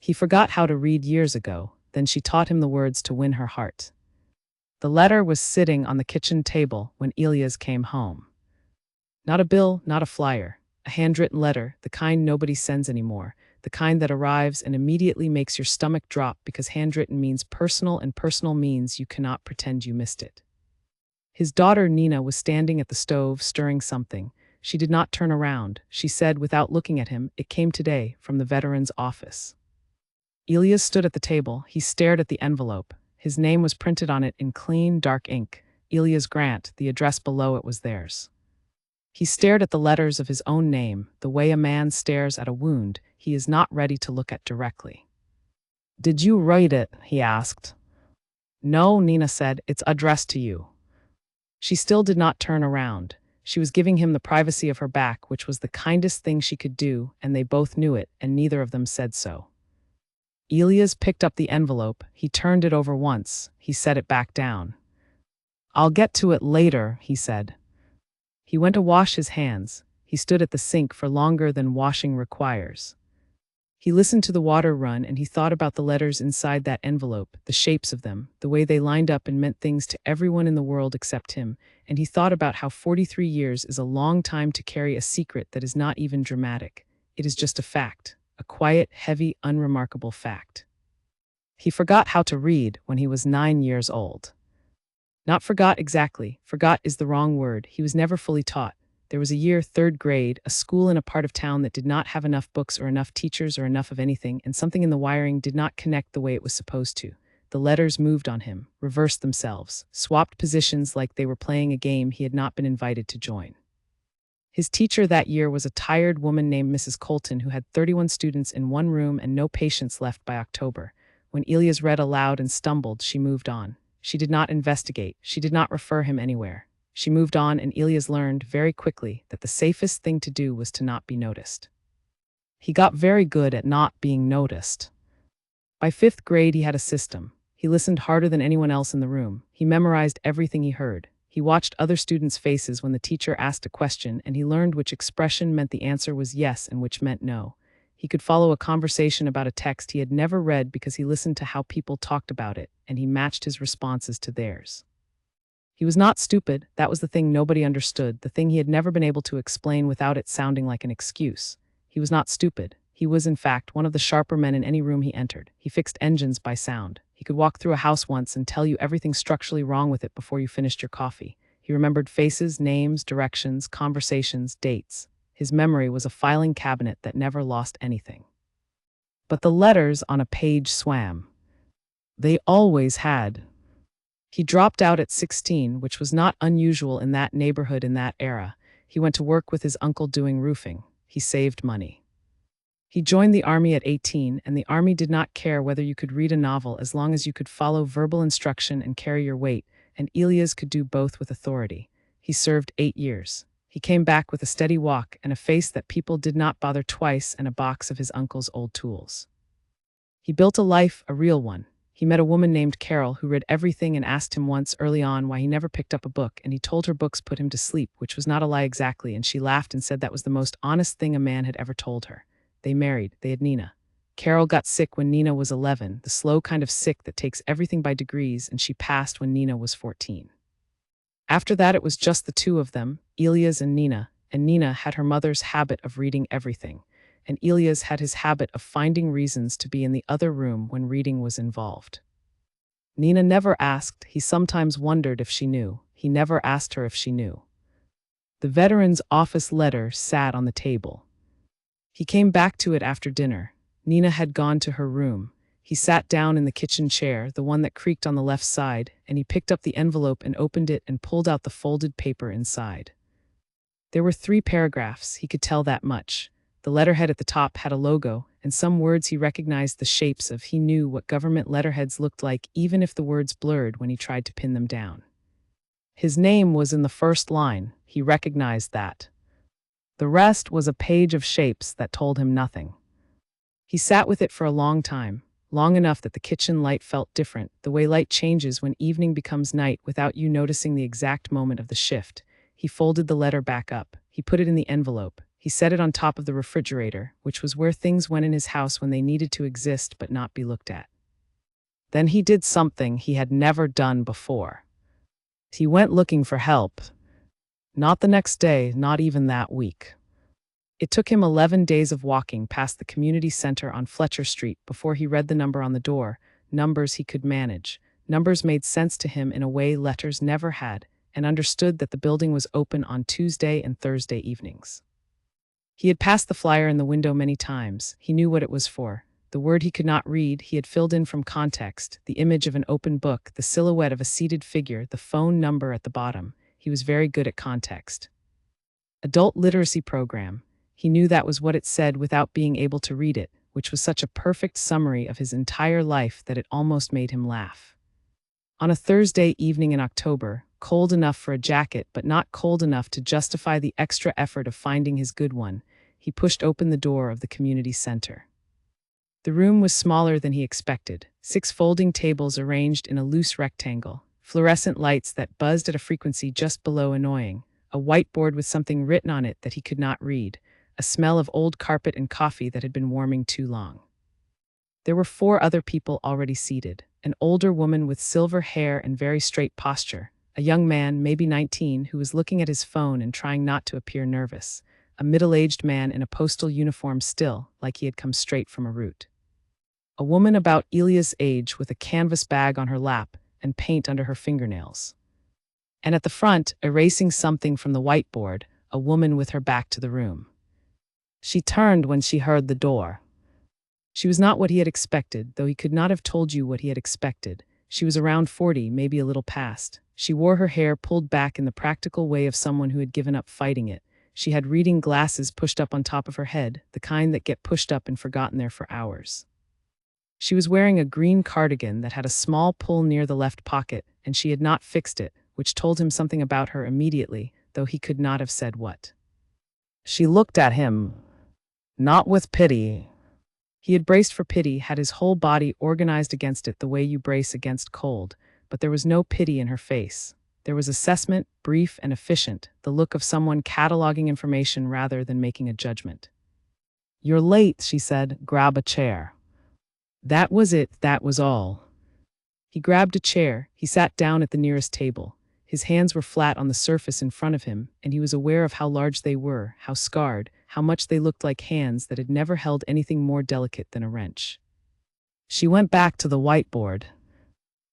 He forgot how to read years ago, then she taught him the words to win her heart. The letter was sitting on the kitchen table when Elias came home. Not a bill, not a flyer. A handwritten letter, the kind nobody sends anymore, the kind that arrives and immediately makes your stomach drop because handwritten means personal and personal means you cannot pretend you missed it. His daughter Nina was standing at the stove stirring something. She did not turn around. She said without looking at him, "It came today from the veteran's office." Elias stood at the table. He stared at the envelope. His name was printed on it in clean, dark ink. Elias Grant, the address below it was theirs. He stared at the letters of his own name, the way a man stares at a wound he is not ready to look at directly. "Did you write it?" he asked. "No," Nina said, "it's addressed to you." She still did not turn around. She was giving him the privacy of her back, which was the kindest thing she could do, and they both knew it, and neither of them said so. Elias picked up the envelope. He turned it over once. He set it back down. "I'll get to it later," he said. He went to wash his hands. He stood at the sink for longer than washing requires. He listened to the water run and he thought about the letters inside that envelope, the shapes of them, the way they lined up and meant things to everyone in the world except him, and he thought about how 43 years is a long time to carry a secret that is not even dramatic. It is just a fact, a quiet, heavy, unremarkable fact. He forgot how to read when he was 9 years old. Not forgot exactly. Forgot is the wrong word. He was never fully taught. There was a year, 3rd grade, a school in a part of town that did not have enough books or enough teachers or enough of anything, and something in the wiring did not connect the way it was supposed to. The letters moved on him, reversed themselves, swapped positions like they were playing a game he had not been invited to join. His teacher that year was a tired woman named Mrs. Colton who had 31 students in one room and no patients left by October. When Elias read aloud and stumbled, she moved on. She did not investigate. She did not refer him anywhere. She moved on, and Elias learned very quickly that the safest thing to do was to not be noticed. He got very good at not being noticed. By 5th grade, he had a system. He listened harder than anyone else in the room. He memorized everything he heard. He watched other students' faces when the teacher asked a question, and he learned which expression meant the answer was yes and which meant no. He could follow a conversation about a text he had never read because he listened to how people talked about it, and he matched his responses to theirs. He was not stupid. That was the thing nobody understood, the thing he had never been able to explain without it sounding like an excuse. He was not stupid. He was, in fact, one of the sharper men in any room he entered. He fixed engines by sound. He could walk through a house once and tell you everything structurally wrong with it before you finished your coffee. He remembered faces, names, directions, conversations, dates. His memory was a filing cabinet that never lost anything. But the letters on a page swam. They always had. He dropped out at 16, which was not unusual in that neighborhood in that era. He went to work with his uncle doing roofing. He saved money. He joined the army at 18, and the army did not care whether you could read a novel as long as you could follow verbal instruction and carry your weight, and Elias could do both with authority. He served 8 years. He came back with a steady walk and a face that people did not bother twice and a box of his uncle's old tools. He built a life, a real one. He met a woman named Carol who read everything and asked him once early on why he never picked up a book, and he told her books put him to sleep, which was not a lie exactly, and she laughed and said that was the most honest thing a man had ever told her. They married. They had Nina. Carol got sick when Nina was 11, the slow kind of sick that takes everything by degrees, and she passed when Nina was 14. After that, it was just the two of them, Elias and Nina had her mother's habit of reading everything, and Elias had his habit of finding reasons to be in the other room when reading was involved. Nina never asked. He sometimes wondered if she knew. He never asked her if she knew. The veteran's office letter sat on the table. He came back to it after dinner. Nina had gone to her room. He sat down in the kitchen chair, the one that creaked on the left side, and he picked up the envelope and opened it and pulled out the folded paper inside. There were 3 paragraphs, he could tell that much. The letterhead at the top had a logo, and some words he recognized the shapes of. He knew what government letterheads looked like, even if the words blurred when he tried to pin them down. His name was in the first line. He recognized that. The rest was a page of shapes that told him nothing. He sat with it for a long time. Long enough that the kitchen light felt different, the way light changes when evening becomes night without you noticing the exact moment of the shift. He folded the letter back up. He put it in the envelope. He set it on top of the refrigerator, which was where things went in his house when they needed to exist but not be looked at. Then he did something he had never done before. He went looking for help. Not the next day, not even that week. It took him 11 days of walking past the community center on Fletcher Street before he read the number on the door, numbers he could manage. Numbers made sense to him in a way letters never had, and understood that the building was open on Tuesday and Thursday evenings. He had passed the flyer in the window many times. He knew what it was for. The word he could not read, he had filled in from context, the image of an open book, the silhouette of a seated figure, the phone number at the bottom. He was very good at context. Adult literacy program. He knew that was what it said without being able to read it, which was such a perfect summary of his entire life that it almost made him laugh. On a Thursday evening in October, cold enough for a jacket but not cold enough to justify the extra effort of finding his good one, he pushed open the door of the community center. The room was smaller than he expected. 6 folding tables arranged in a loose rectangle, fluorescent lights that buzzed at a frequency just below annoying, a whiteboard with something written on it that he could not read, a smell of old carpet and coffee that had been warming too long. There were 4 other people already seated, an older woman with silver hair and very straight posture, a young man, maybe 19, who was looking at his phone and trying not to appear nervous, a middle-aged man in a postal uniform still, like he had come straight from a route. A woman about Elia's age with a canvas bag on her lap and paint under her fingernails. And at the front, erasing something from the whiteboard, a woman with her back to the room. She turned when she heard the door. She was not what he had expected, though he could not have told you what he had expected. She was around 40, maybe a little past. She wore her hair pulled back in the practical way of someone who had given up fighting it. She had reading glasses pushed up on top of her head, the kind that get pushed up and forgotten there for hours. She was wearing a green cardigan that had a small pull near the left pocket, and she had not fixed it, which told him something about her immediately, though he could not have said what. She looked at him, not with pity. He had braced for pity, had his whole body organized against it the way you brace against cold, but there was no pity in her face. There was assessment, brief and efficient, the look of someone cataloging information rather than making a judgment. "You're late," she said. "Grab a chair." That was it, that was all. He grabbed a chair, he sat down at the nearest table. His hands were flat on the surface in front of him, and he was aware of how large they were, how scarred, how much they looked like hands that had never held anything more delicate than a wrench. She went back to the whiteboard.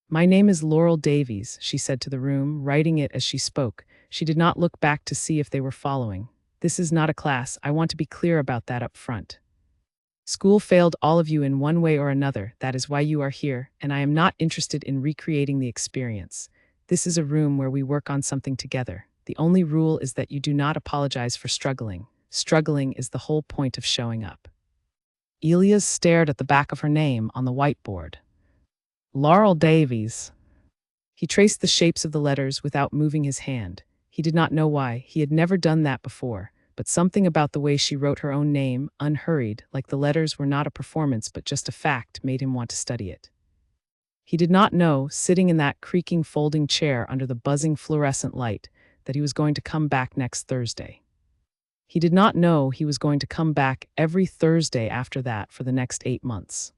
"My name is Laurel Davies," she said to the room, writing it as she spoke. She did not look back to see if they were following. "This is not a class, I want to be clear about that up front. School failed all of you in one way or another, that is why you are here, and I am not interested in recreating the experience. This is a room where we work on something together. The only rule is that you do not apologize for struggling. Struggling is the whole point of showing up." Elias stared at the back of her name on the whiteboard. Laurel Davies. He traced the shapes of the letters without moving his hand. He did not know why, he had never done that before, but something about the way she wrote her own name, unhurried, like the letters were not a performance but just a fact, made him want to study it. He did not know, sitting in that creaking folding chair under the buzzing fluorescent light, that he was going to come back next Thursday. He did not know he was going to come back every Thursday after that for the next 8 months.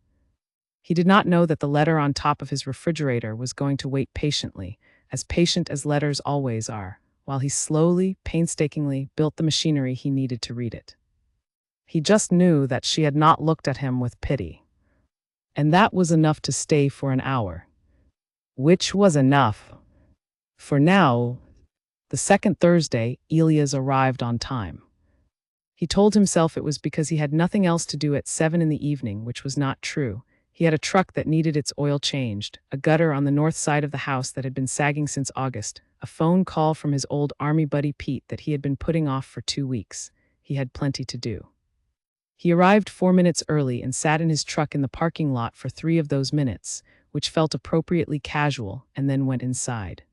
He did not know that the letter on top of his refrigerator was going to wait patiently, as patient as letters always are, while he slowly, painstakingly built the machinery he needed to read it. He just knew that she had not looked at him with pity. And that was enough to stay for an hour. Which was enough. For now, the second Thursday, Elias arrived on time. He told himself it was because he had nothing else to do at 7 in the evening, which was not true. He had a truck that needed its oil changed, a gutter on the north side of the house that had been sagging since August, a phone call from his old army buddy Pete that he had been putting off for 2 weeks. He had plenty to do. He arrived 4 minutes early and sat in his truck in the parking lot for 3 of those minutes, which felt appropriately casual, and then went inside.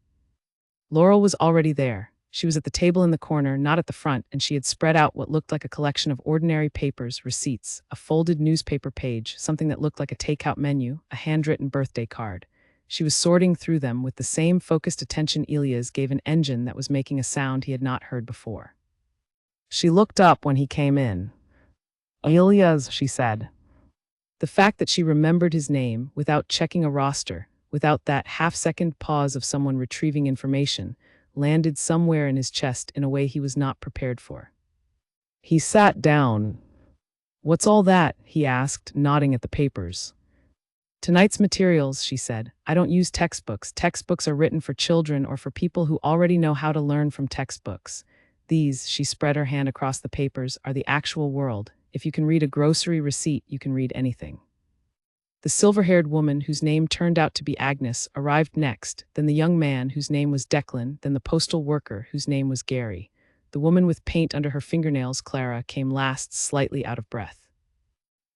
Laurel was already there. She was at the table in the corner, not at the front, and she had spread out what looked like a collection of ordinary papers, receipts, a folded newspaper page, something that looked like a takeout menu, a handwritten birthday card. She was sorting through them with the same focused attention Elias gave an engine that was making a sound he had not heard before. She looked up when he came in. Ilias, she said. The fact that she remembered his name without checking a roster, without that half-second pause of someone retrieving information, landed somewhere in his chest in a way he was not prepared for. He sat down. What's all that? He asked, nodding at the papers. Tonight's materials, she said. I don't use textbooks. Textbooks are written for children or for people who already know how to learn from textbooks. These, she spread her hand across the papers, are the actual world. If you can read a grocery receipt, you can read anything. The silver-haired woman, whose name turned out to be Agnes, arrived next, then the young man, whose name was Declan, then the postal worker, whose name was Gary. The woman with paint under her fingernails, Clara, came last, slightly out of breath.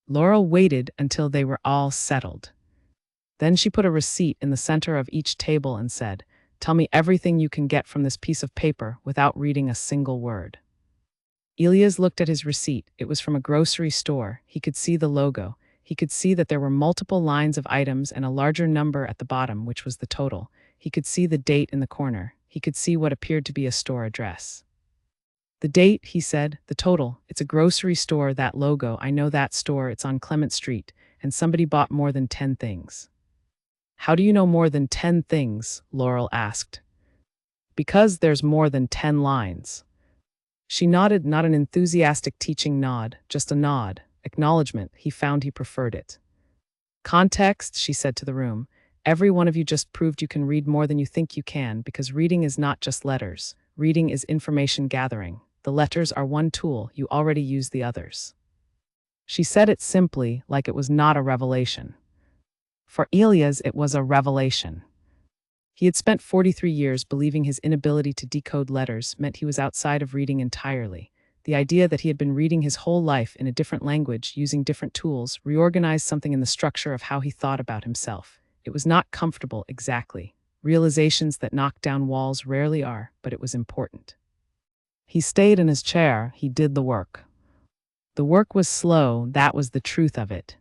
Laurel waited until they were all settled. Then she put a receipt in the center of each table and said, "Tell me everything you can get from this piece of paper without reading a single word." Ilias looked at his receipt. It was from a grocery store. He could see the logo. He could see that there were multiple lines of items and a larger number at the bottom, which was the total. He could see the date in the corner. He could see what appeared to be a store address. The date, he said, the total. It's a grocery store, that logo. I know that store. It's on Clement Street, and somebody bought more than 10 things. How do you know more than 10 things? Laurel asked. Because there's more than 10 lines. She nodded, not an enthusiastic teaching nod, just a nod, acknowledgement. He found he preferred it. Context, she said to the room. Every one of you just proved you can read more than you think you can, because reading is not just letters. Reading is information gathering. The letters are one tool, you already use the others. She said it simply, like it was not a revelation. For Ilias, it was a revelation. He had spent 43 years believing his inability to decode letters meant he was outside of reading entirely. The idea that he had been reading his whole life in a different language, using different tools, reorganized something in the structure of how he thought about himself. It was not comfortable, exactly. Realizations that knock down walls rarely are, but it was important. He stayed in his chair. He did the work. The work was slow, that was the truth of it.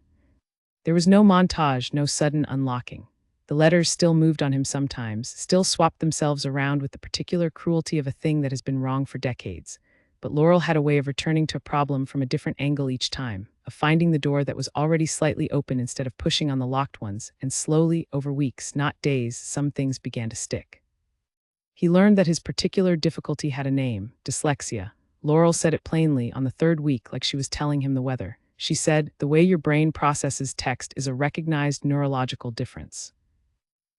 There was no montage, no sudden unlocking. The letters still moved on him sometimes, still swapped themselves around with the particular cruelty of a thing that has been wrong for decades. But Laurel had a way of returning to a problem from a different angle each time, of finding the door that was already slightly open instead of pushing on the locked ones, and slowly, over weeks, not days, some things began to stick. He learned that his particular difficulty had a name, dyslexia. Laurel said it plainly on the third week, like she was telling him the weather. She said, "The way your brain processes text is a recognized neurological difference.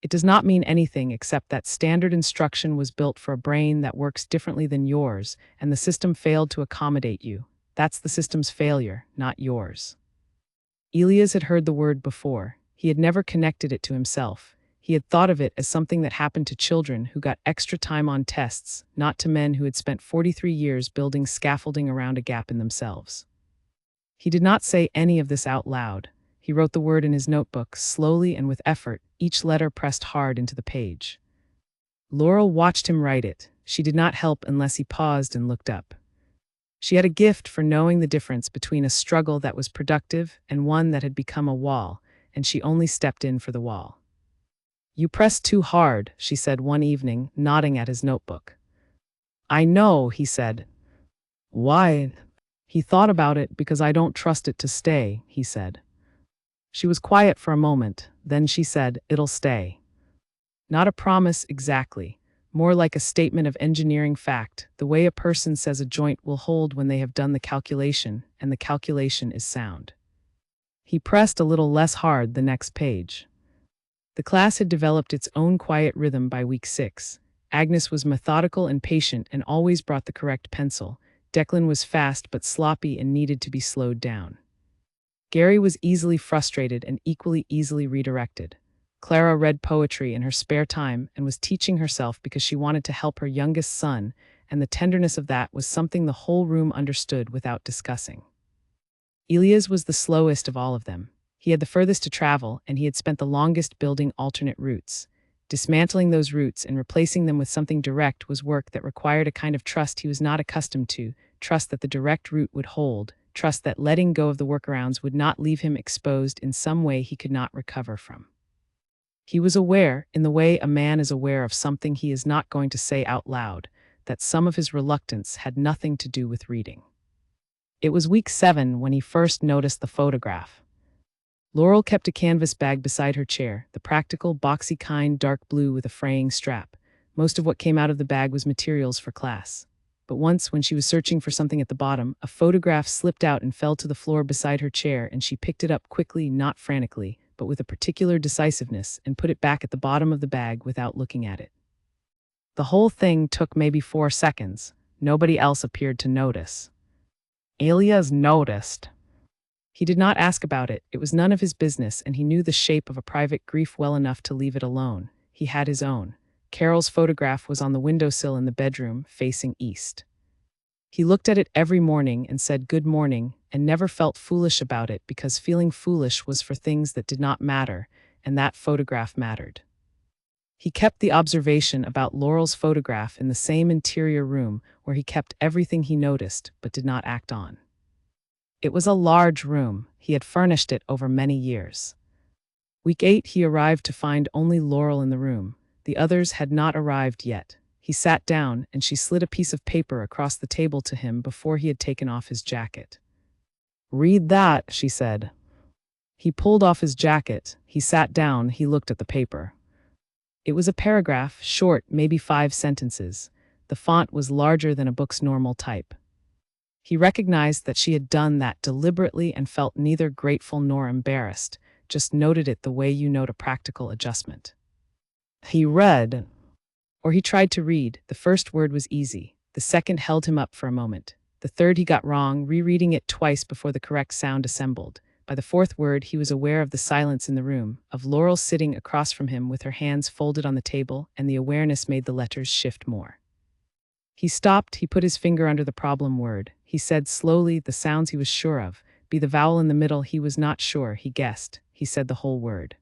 It does not mean anything except that standard instruction was built for a brain that works differently than yours, and the system failed to accommodate you. That's the system's failure, not yours." Ilias had heard the word before. He had never connected it to himself. He had thought of it as something that happened to children who got extra time on tests, not to men who had spent 43 years building scaffolding around a gap in themselves. He did not say any of this out loud. He wrote the word in his notebook, slowly and with effort, each letter pressed hard into the page. Laurel watched him write it. She did not help unless he paused and looked up. She had a gift for knowing the difference between a struggle that was productive and one that had become a wall, and she only stepped in for the wall. "You pressed too hard," she said one evening, nodding at his notebook. "I know," he said. "Why?" He thought about it. "Because I don't trust it to stay," he said. She was quiet for a moment, then she said, "It'll stay." Not a promise exactly, more like a statement of engineering fact, the way a person says a joint will hold when they have done the calculation, and the calculation is sound. He pressed a little less hard the next page. The class had developed its own quiet rhythm by week 6. Agnes was methodical and patient and always brought the correct pencil. Declan was fast but sloppy and needed to be slowed down. Gary was easily frustrated and equally easily redirected. Clara read poetry in her spare time and was teaching herself because she wanted to help her youngest son, and the tenderness of that was something the whole room understood without discussing. Ilias was the slowest of all of them. He had the furthest to travel, and he had spent the longest building alternate routes. Dismantling those routes and replacing them with something direct was work that required a kind of trust he was not accustomed to, trust that the direct route would hold, trust that letting go of the workarounds would not leave him exposed in some way he could not recover from. He was aware, in the way a man is aware of something he is not going to say out loud, that some of his reluctance had nothing to do with reading. It was week 7 when he first noticed the photograph. Laurel kept a canvas bag beside her chair, the practical, boxy kind, dark blue with a fraying strap. Most of what came out of the bag was materials for class. But once, when she was searching for something at the bottom, a photograph slipped out and fell to the floor beside her chair, and she picked it up quickly, not frantically, but with a particular decisiveness, and put it back at the bottom of the bag without looking at it. The whole thing took maybe 4 seconds. Nobody else appeared to notice. Elias noticed. He did not ask about it. It was none of his business, and he knew the shape of a private grief well enough to leave it alone. He had his own. Carol's photograph was on the windowsill in the bedroom, facing east. He looked at it every morning and said good morning, and never felt foolish about it, because feeling foolish was for things that did not matter, and that photograph mattered. He kept the observation about Laurel's photograph in the same interior room where he kept everything he noticed but did not act on. It was a large room. He had furnished it over many years. Week 8 he arrived to find only Laurel in the room. The others had not arrived yet. He sat down, and she slid a piece of paper across the table to him before he had taken off his jacket. "Read that," she said. He pulled off his jacket. He sat down. He looked at the paper. It was a paragraph, short, maybe 5 sentences. The font was larger than a book's normal type. He recognized that she had done that deliberately and felt neither grateful nor embarrassed, just noted it the way you note a practical adjustment. He read, or he tried to read. The first word was easy. The second held him up for a moment. The third he got wrong, rereading it twice before the correct sound assembled. By the fourth word, he was aware of the silence in the room, of Laurel sitting across from him with her hands folded on the table, and the awareness made the letters shift more. He stopped. He put his finger under the problem word. He said slowly the sounds he was sure of. Be the vowel in the middle he was not sure, he guessed. He said the whole word.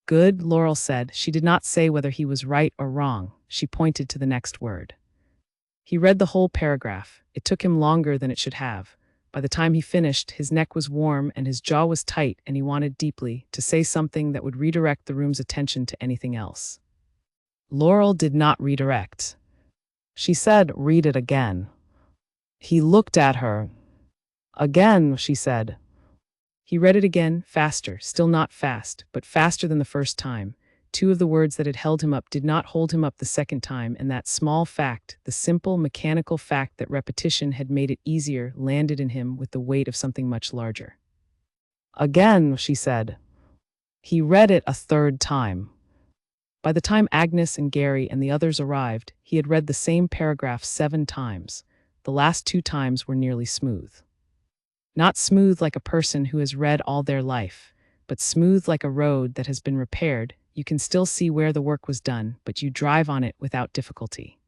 Good, Laurel said. She did not say whether he was right or wrong. She pointed to the next word. He read the whole paragraph. It took him longer than it should have. By the time he finished, his neck was warm and his jaw was tight, and he wanted deeply to say something that would redirect the room's attention to anything else. Laurel did not redirect. She said, "Read it again." He looked at her. "Again," she said. He read it again, faster, still not fast, but faster than the first time. 2 of the words that had held him up did not hold him up the second time, and that small fact, the simple, mechanical fact that repetition had made it easier, landed in him with the weight of something much larger. "Again," she said. He read it a 3rd time. By the time Agnes and Gary and the others arrived, he had read the same paragraph 7 times. The last 2 times were nearly smooth. Not smooth like a person who has read all their life, but smooth like a road that has been repaired. You can still see where the work was done, but you drive on it without difficulty.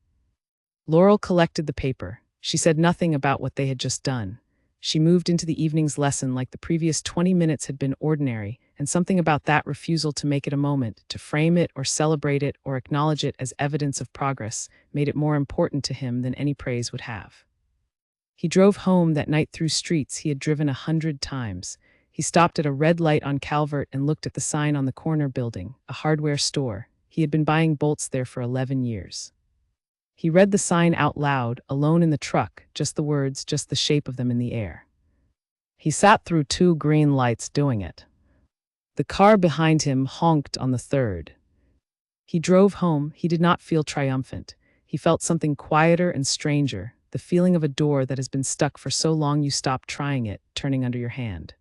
Laurel collected the paper. She said nothing about what they had just done. She moved into the evening's lesson like the previous 20 minutes had been ordinary, and something about that refusal to make it a moment, to frame it or celebrate it or acknowledge it as evidence of progress, made it more important to him than any praise would have. He drove home that night through streets he had driven 100 times. He stopped at a red light on Calvert and looked at the sign on the corner building, a hardware store. He had been buying bolts there for 11 years. He read the sign out loud, alone in the truck, just the words, just the shape of them in the air. He sat through 2 green lights doing it. The car behind him honked on the 3rd. He drove home. He did not feel triumphant. He felt something quieter and stranger, the feeling of a door that has been stuck for so long you stop trying it, turning under your hand.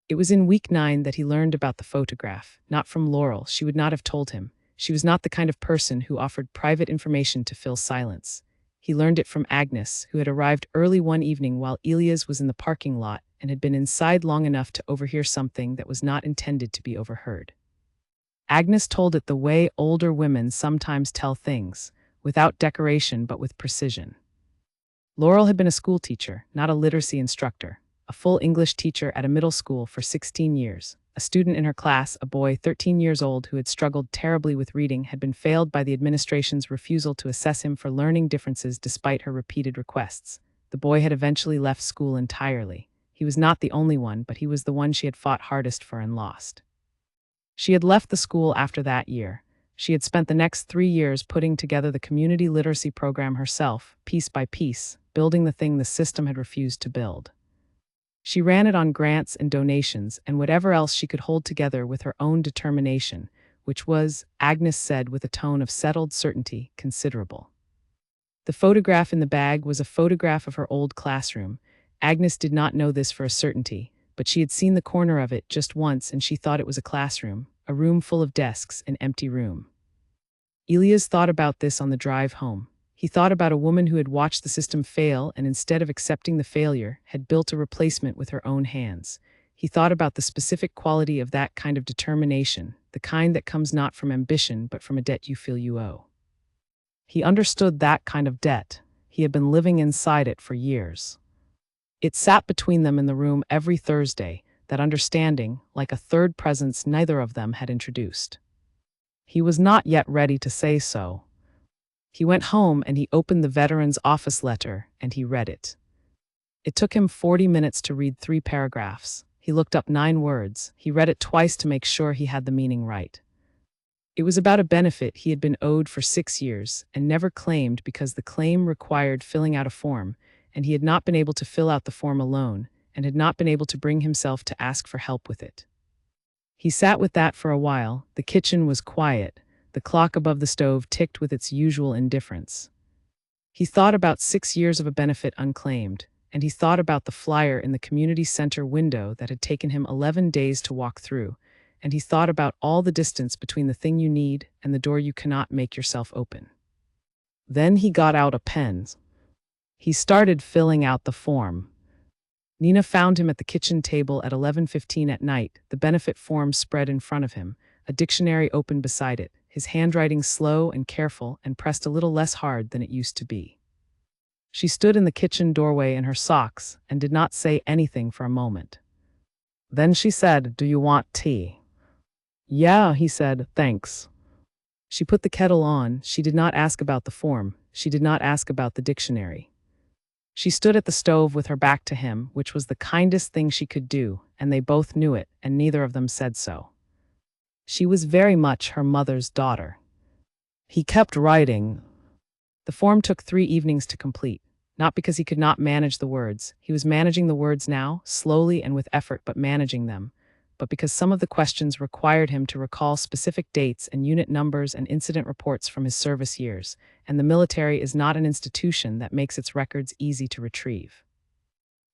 It was in week 9 that he learned about the photograph, not from Laurel. She would not have told him. She was not the kind of person who offered private information to fill silence. He learned it from Agnes, who had arrived early one evening while Elias was in the parking lot and had been inside long enough to overhear something that was not intended to be overheard. Agnes told it the way older women sometimes tell things, without decoration but with precision. Laurel had been a school teacher, not a literacy instructor, a full English teacher at a middle school for 16 years. A student in her class, a boy 13 years old who had struggled terribly with reading, had been failed by the administration's refusal to assess him for learning differences despite her repeated requests. The boy had eventually left school entirely. He was not the only one, but he was the one she had fought hardest for and lost. She had left the school after that year. She had spent the next 3 years putting together the community literacy program herself, piece by piece, building the thing the system had refused to build. She ran it on grants and donations and whatever else she could hold together with her own determination, which was, Agnes said with a tone of settled certainty, considerable. The photograph in the bag was a photograph of her old classroom. Agnes did not know this for a certainty, but she had seen the corner of it just once and she thought it was a classroom, a room full of desks, an empty room. Elias thought about this on the drive home. He thought about a woman who had watched the system fail and instead of accepting the failure, had built a replacement with her own hands. He thought about the specific quality of that kind of determination, the kind that comes not from ambition but from a debt you feel you owe. He understood that kind of debt. He had been living inside it for years. It sat between them in the room every Thursday, that understanding, like a third presence neither of them had introduced. He was not yet ready to say so. He went home and he opened the veteran's office letter and he read it. It took him 40 minutes to read 3 paragraphs. He looked up 9 words. He read it twice to make sure he had the meaning right. It was about a benefit he had been owed for 6 years and never claimed because the claim required filling out a form, and he had not been able to fill out the form alone and had not been able to bring himself to ask for help with it. He sat with that for a while. The kitchen was quiet. The clock above the stove ticked with its usual indifference. He thought about 6 years of a benefit unclaimed, and he thought about the flyer in the community center window that had taken him 11 days to walk through, and he thought about all the distance between the thing you need and the door you cannot make yourself open. Then he got out a pen. He started filling out the form. Nina found him at the kitchen table at 11:15 at night, the benefit form spread in front of him, a dictionary open beside it, his handwriting slow and careful and pressed a little less hard than it used to be. She stood in the kitchen doorway in her socks and did not say anything for a moment. Then she said, "Do you want tea?" "Yeah," he said, "thanks." She put the kettle on. She did not ask about the form. She did not ask about the dictionary. She stood at the stove with her back to him, which was the kindest thing she could do, and they both knew it, and neither of them said so. She was very much her mother's daughter. He kept writing. The form took 3 evenings to complete, not because he could not manage the words. He was managing the words now, slowly and with effort, but managing them, but because some of the questions required him to recall specific dates and unit numbers and incident reports from his service years, and the military is not an institution that makes its records easy to retrieve.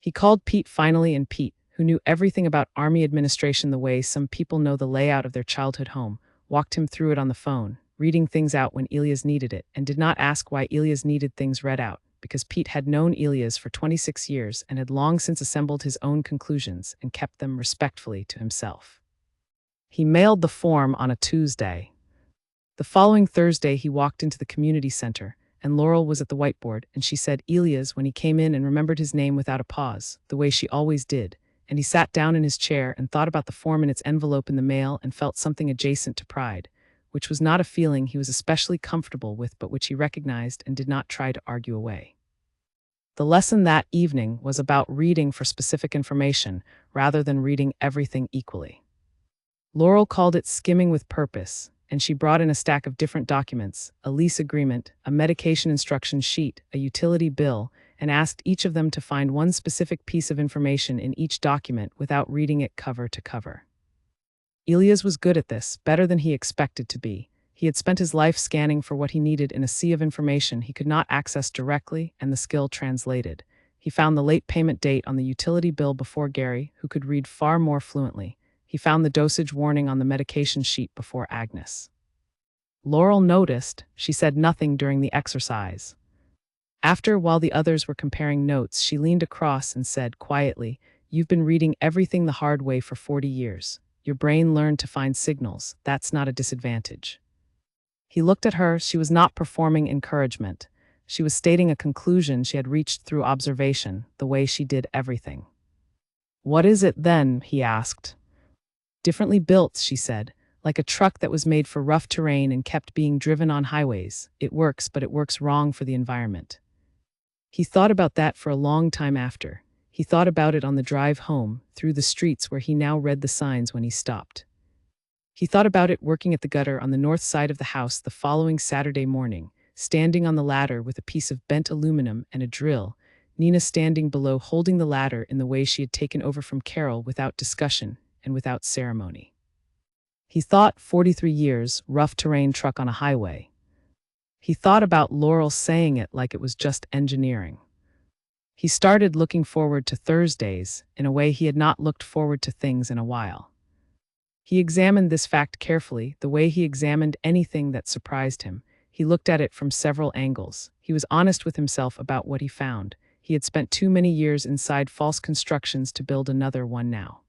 He called Pete finally, and Pete, who knew everything about Army administration the way some people know the layout of their childhood home, walked him through it on the phone, reading things out when Elias needed it, and did not ask why Elias needed things read out, because Pete had known Elias for 26 years and had long since assembled his own conclusions and kept them respectfully to himself. He mailed the form on a Tuesday. The following Thursday he walked into the community center, and Laurel was at the whiteboard, and she said Elias when he came in and remembered his name without a pause, the way she always did, and he sat down in his chair and thought about the form in its envelope in the mail and felt something adjacent to pride, which was not a feeling he was especially comfortable with but which he recognized and did not try to argue away. The lesson that evening was about reading for specific information rather than reading everything equally. Laurel called it skimming with purpose, and she brought in a stack of different documents, a lease agreement, a medication instruction sheet, a utility bill, and asked each of them to find one specific piece of information in each document without reading it cover to cover. Elias was good at this, better than he expected to be. He had spent his life scanning for what he needed in a sea of information he could not access directly, and the skill translated. He found the late payment date on the utility bill before Gary, who could read far more fluently. He found the dosage warning on the medication sheet before Agnes. Laurel noticed. She said nothing during the exercise. After, while the others were comparing notes, she leaned across and said quietly, "You've been reading everything the hard way for 40 years. Your brain learned to find signals. That's not a disadvantage." He looked at her. She was not performing encouragement. She was stating a conclusion she had reached through observation, the way she did everything. "What is it then?" he asked. "Differently built," she said, "like a truck that was made for rough terrain and kept being driven on highways. It works, but it works wrong for the environment." He thought about that for a long time after. He thought about it on the drive home, through the streets where he now read the signs when he stopped. He thought about it working at the gutter on the north side of the house the following Saturday morning, standing on the ladder with a piece of bent aluminum and a drill, Nina standing below holding the ladder in the way she had taken over from Carol without discussion and without ceremony. He thought 43 years, rough terrain truck on a highway. He thought about Laurel saying it like it was just engineering. He started looking forward to Thursdays in a way he had not looked forward to things in a while. He examined this fact carefully, the way he examined anything that surprised him. He looked at it from several angles. He was honest with himself about what he found. He had spent too many years inside false constructions to build another one now.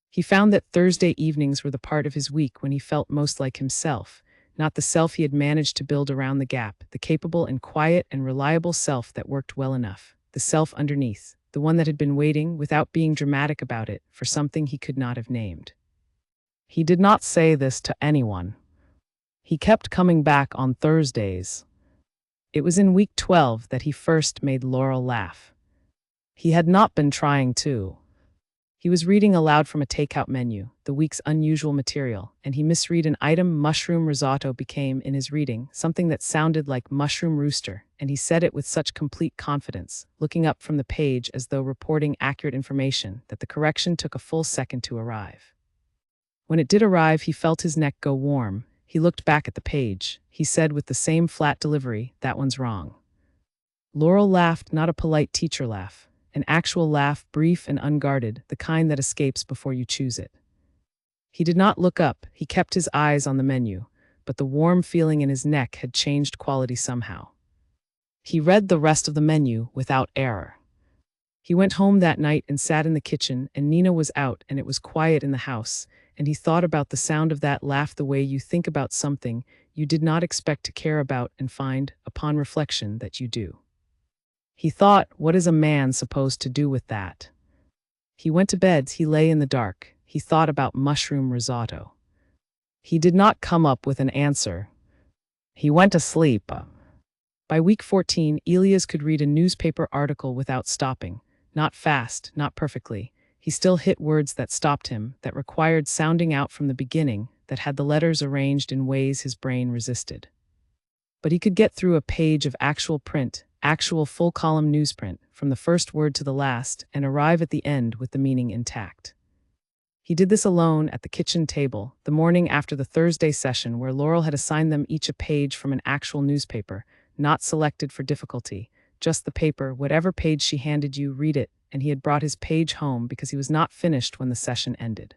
He found that Thursday evenings were the part of his week when he felt most like himself, not the self he had managed to build around the gap, the capable and quiet and reliable self that worked well enough, the self underneath, the one that had been waiting, without being dramatic about it, for something he could not have named. He did not say this to anyone. He kept coming back on Thursdays. It was in week 12 that he first made Laurel laugh. He had not been trying to. He was reading aloud from a takeout menu, the week's unusual material, and he misread an item. Mushroom risotto became, in his reading, something that sounded like mushroom rooster, and he said it with such complete confidence, looking up from the page as though reporting accurate information, that the correction took a full second to arrive. When it did arrive, he felt his neck go warm. He looked back at the page. He said with the same flat delivery, "That one's wrong." Laurel laughed, not a polite teacher laugh, an actual laugh, brief and unguarded, the kind that escapes before you choose it. He did not look up. He kept his eyes on the menu, but the warm feeling in his neck had changed quality somehow. He read the rest of the menu without error. He went home that night and sat in the kitchen, and Nina was out and it was quiet in the house, and he thought about the sound of that laugh the way you think about something you did not expect to care about and find, upon reflection, that you do. He thought, what is a man supposed to do with that? He went to bed. He lay in the dark. He thought about mushroom risotto. He did not come up with an answer. He went to sleep. By week 14, Elias could read a newspaper article without stopping. Not fast, not perfectly. He still hit words that stopped him, that required sounding out from the beginning, that had the letters arranged in ways his brain resisted. But he could get through a page of actual print, actual full-column newsprint, from the first word to the last, and arrive at the end with the meaning intact. He did this alone at the kitchen table, the morning after the Thursday session where Laurel had assigned them each a page from an actual newspaper, not selected for difficulty, just the paper, whatever page she handed you, read it, and he had brought his page home because he was not finished when the session ended.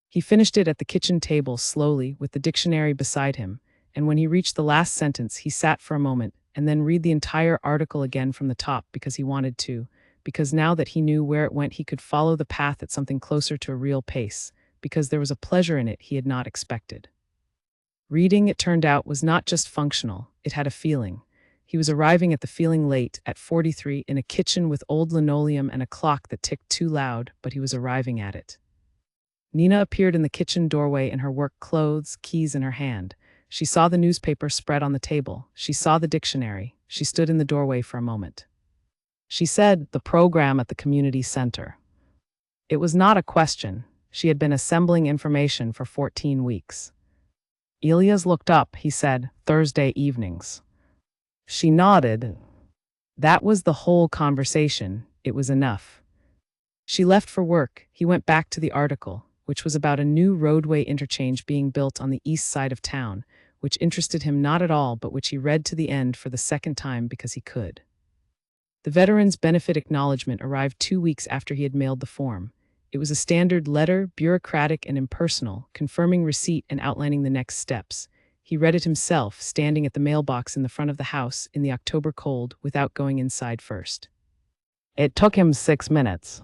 He finished it at the kitchen table slowly, with the dictionary beside him, and when he reached the last sentence, he sat for a moment, and then read the entire article again from the top because he wanted to, because now that he knew where it went he could follow the path at something closer to a real pace, because there was a pleasure in it he had not expected. Reading, it turned out, was not just functional, it had a feeling. He was arriving at the feeling late, at 43, in a kitchen with old linoleum and a clock that ticked too loud, but he was arriving at it. Nina appeared in the kitchen doorway in her work clothes, keys in her hand. She saw the newspaper spread on the table. She saw the dictionary. She stood in the doorway for a moment. She said, "The program at the community center." It was not a question. She had been assembling information for 14 weeks. Elias looked up. He said, "Thursday evenings." She nodded. That was the whole conversation. It was enough. She left for work. He went back to the article, which was about a new roadway interchange being built on the east side of town, which interested him not at all, but which he read to the end for the second time because he could. The Veterans Benefit Acknowledgement arrived 2 weeks after he had mailed the form. It was a standard letter, bureaucratic and impersonal, confirming receipt and outlining the next steps. He read it himself, standing at the mailbox in the front of the house in the October cold, without going inside first. It took him 6 minutes.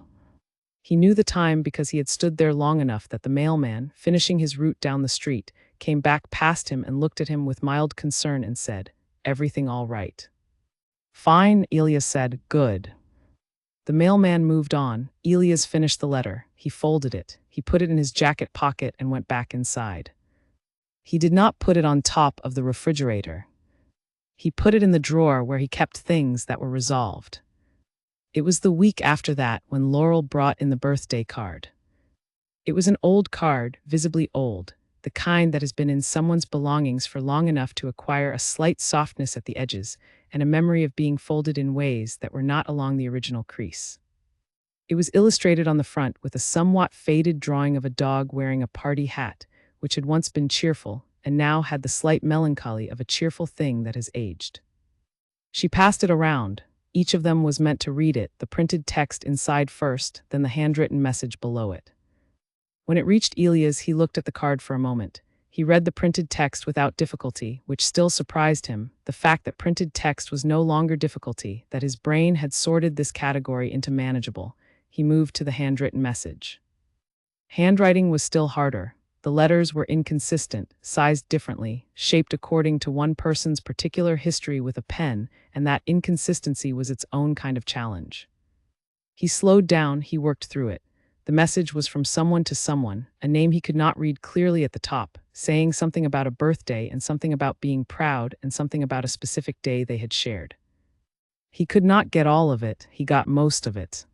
He knew the time because he had stood there long enough that the mailman, finishing his route down the street, came back past him and looked at him with mild concern and said, "Everything all right?" "Fine," Elias said. "Good." The mailman moved on. Elias finished the letter. He folded it. He put it in his jacket pocket and went back inside. He did not put it on top of the refrigerator. He put it in the drawer where he kept things that were resolved. It was the week after that when Laurel brought in the birthday card. It was an old card, visibly old. the kind that has been in someone's belongings for long enough to acquire a slight softness at the edges and a memory of being folded in ways that were not along the original crease. It was illustrated on the front with a somewhat faded drawing of a dog wearing a party hat, which had once been cheerful and now had the slight melancholy of a cheerful thing that has aged. She passed it around. Each of them was meant to read it, the printed text inside first, then the handwritten message below it. When it reached Elias, he looked at the card for a moment. He read the printed text without difficulty, which still surprised him, the fact that printed text was no longer difficulty, that his brain had sorted this category into manageable. He moved to the handwritten message. Handwriting was still harder. The letters were inconsistent, sized differently, shaped according to one person's particular history with a pen, and that inconsistency was its own kind of challenge. He slowed down, he worked through it. The message was from someone to someone, a name he could not read clearly at the top, saying something about a birthday and something about being proud and something about a specific day they had shared. He could not get all of it, he got most of it.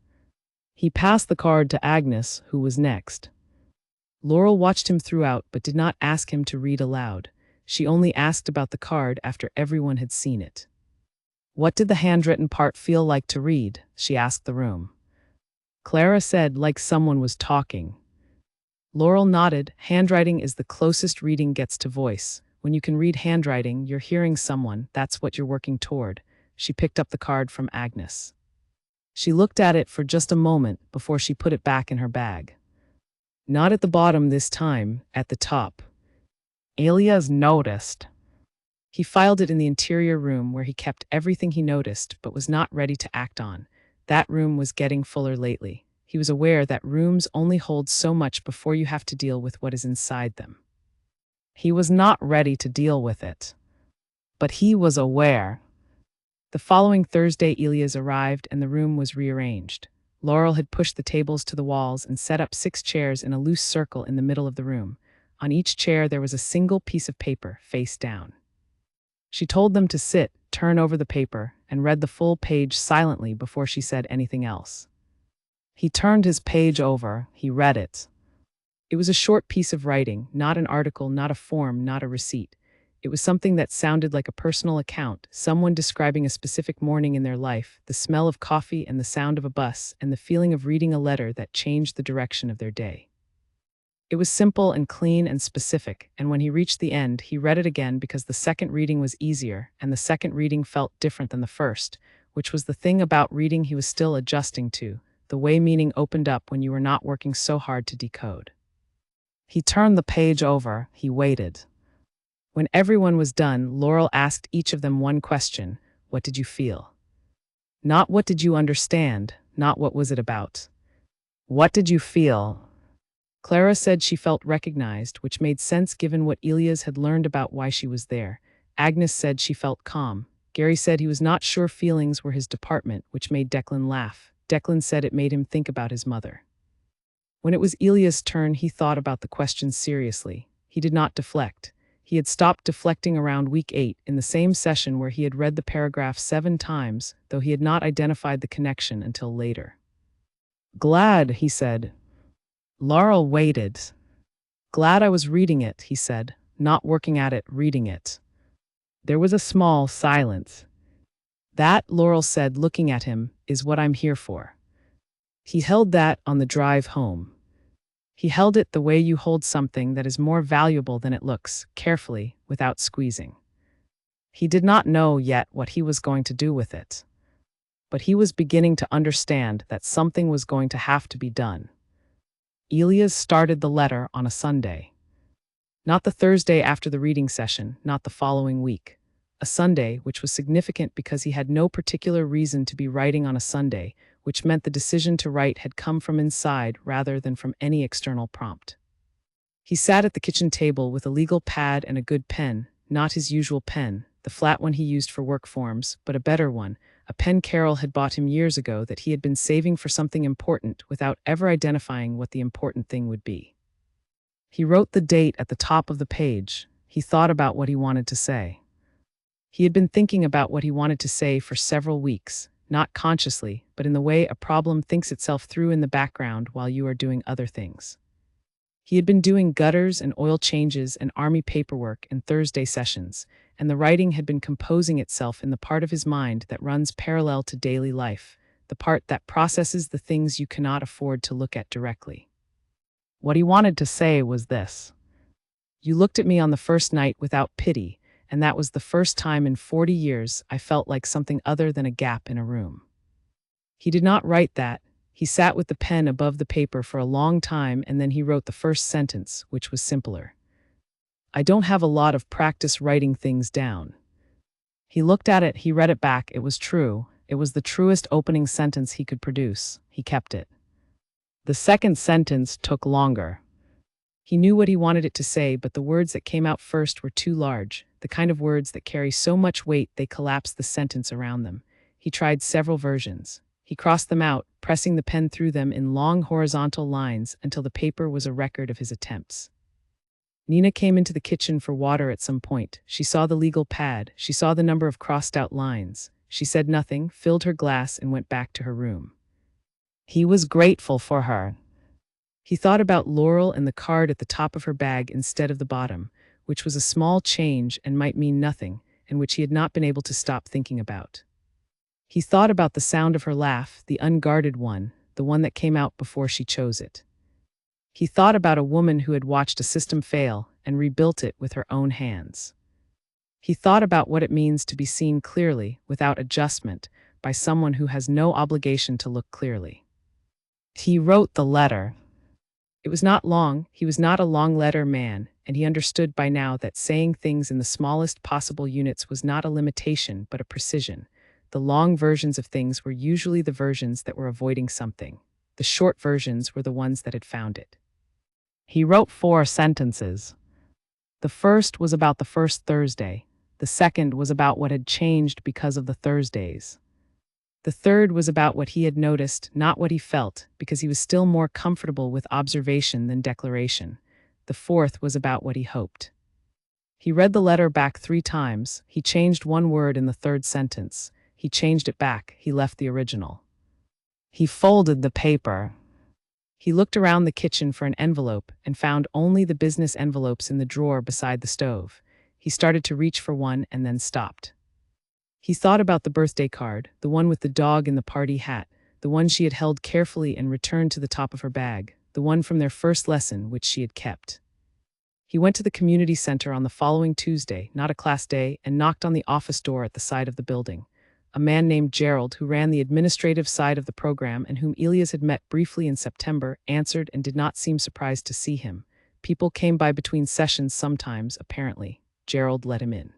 He passed the card to Agnes, who was next. Laurel watched him throughout but did not ask him to read aloud. She only asked about the card after everyone had seen it. What did the handwritten part feel like to read? She asked the room. Clara said, like someone was talking. Laurel nodded. Handwriting is the closest reading gets to voice. When you can read handwriting, you're hearing someone, that's what you're working toward. She picked up the card from Agnes. She looked at it for just a moment before she put it back in her bag. Not at the bottom this time, at the top. Elias noticed. He filed it in the interior room where he kept everything he noticed but was not ready to act on. That room was getting fuller lately. He was aware that rooms only hold so much before you have to deal with what is inside them. He was not ready to deal with it. But he was aware. The following Thursday, Elias arrived and the room was rearranged. Laurel had pushed the tables to the walls and set up 6 chairs in a loose circle in the middle of the room. On each chair there was a single piece of paper, face down. She told them to sit, turn over the paper, and read the full page silently before she said anything else. He turned his page over, he read it. It was a short piece of writing, not an article, not a form, not a receipt. It was something that sounded like a personal account, someone describing a specific morning in their life, the smell of coffee and the sound of a bus, and the feeling of reading a letter that changed the direction of their day. It was simple and clean and specific, and when he reached the end, he read it again because the second reading was easier, and the second reading felt different than the first, which was the thing about reading he was still adjusting to, the way meaning opened up when you were not working so hard to decode. He turned the page over, he waited. When everyone was done, Laurel asked each of them one question: what did you feel? Not what did you understand, not what was it about. What did you feel? Clara said she felt recognized, which made sense given what Elias had learned about why she was there. Agnes said she felt calm. Gary said he was not sure feelings were his department, which made Declan laugh. Declan said it made him think about his mother. When it was Elias' turn, he thought about the questions seriously. He did not deflect. He had stopped deflecting around week 8 in the same session where he had read the paragraph 7 times, though he had not identified the connection until later. Glad, he said. Laurel waited. Glad I was reading it, he said, not working at it, reading it. There was a small silence. That, Laurel said, looking at him, is what I'm here for. He held that on the drive home. He held it the way you hold something that is more valuable than it looks, carefully, without squeezing. He did not know yet what he was going to do with it. But he was beginning to understand that something was going to have to be done. Elias started the letter on a Sunday. Not the Thursday after the reading session, not the following week. A Sunday, which was significant because he had no particular reason to be writing on a Sunday, which meant the decision to write had come from inside rather than from any external prompt. He sat at the kitchen table with a legal pad and a good pen, not his usual pen, the flat one he used for work forms, but a better one, a pen Carol had bought him years ago that he had been saving for something important without ever identifying what the important thing would be. He wrote the date at the top of the page. He thought about what he wanted to say. He had been thinking about what he wanted to say for several weeks, not consciously, but in the way a problem thinks itself through in the background while you are doing other things. He had been doing gutters and oil changes and army paperwork in Thursday sessions, and the writing had been composing itself in the part of his mind that runs parallel to daily life, the part that processes the things you cannot afford to look at directly. What he wanted to say was this: "You looked at me on the first night without pity, and that was the first time in 40 years I felt like something other than a gap in a room." He did not write that. He sat with the pen above the paper for a long time, and then he wrote the first sentence, which was simpler. "I don't have a lot of practice writing things down." He looked at it, he read it back. It was true. It was the truest opening sentence he could produce. He kept it. The second sentence took longer. He knew what he wanted it to say, but the words that came out first were too large, the kind of words that carry so much weight they collapse the sentence around them. He tried several versions. He crossed them out, pressing the pen through them in long horizontal lines until the paper was a record of his attempts. Nina came into the kitchen for water at some point. She saw the legal pad. She saw the number of crossed-out lines. She said nothing, filled her glass, and went back to her room. He was grateful for her. He thought about Laurel and the card at the top of her bag instead of the bottom, which was a small change and might mean nothing, and which he had not been able to stop thinking about. He thought about the sound of her laugh, the unguarded one, the one that came out before she chose it. He thought about a woman who had watched a system fail and rebuilt it with her own hands. He thought about what it means to be seen clearly, without adjustment, by someone who has no obligation to look clearly. He wrote the letter. It was not long. He was not a long letter man, and he understood by now that saying things in the smallest possible units was not a limitation but a precision. The long versions of things were usually the versions that were avoiding something. The short versions were the ones that had found it. He wrote 4 sentences. The first was about the first Thursday. The second was about what had changed because of the Thursdays. The third was about what he had noticed, not what he felt, because he was still more comfortable with observation than declaration. The fourth was about what he hoped. He read the letter back 3 times. He changed one word in the third sentence. He changed it back. He left the original. He folded the paper. He looked around the kitchen for an envelope and found only the business envelopes in the drawer beside the stove. He started to reach for one and then stopped. He thought about the birthday card, the one with the dog in the party hat, the one she had held carefully and returned to the top of her bag, the one from their first lesson which she had kept. He went to the community center on the following Tuesday, not a class day, and knocked on the office door at the side of the building. A man named Gerald, who ran the administrative side of the program and whom Elias had met briefly in September, answered and did not seem surprised to see him. People came by between sessions sometimes, apparently. Gerald let him in.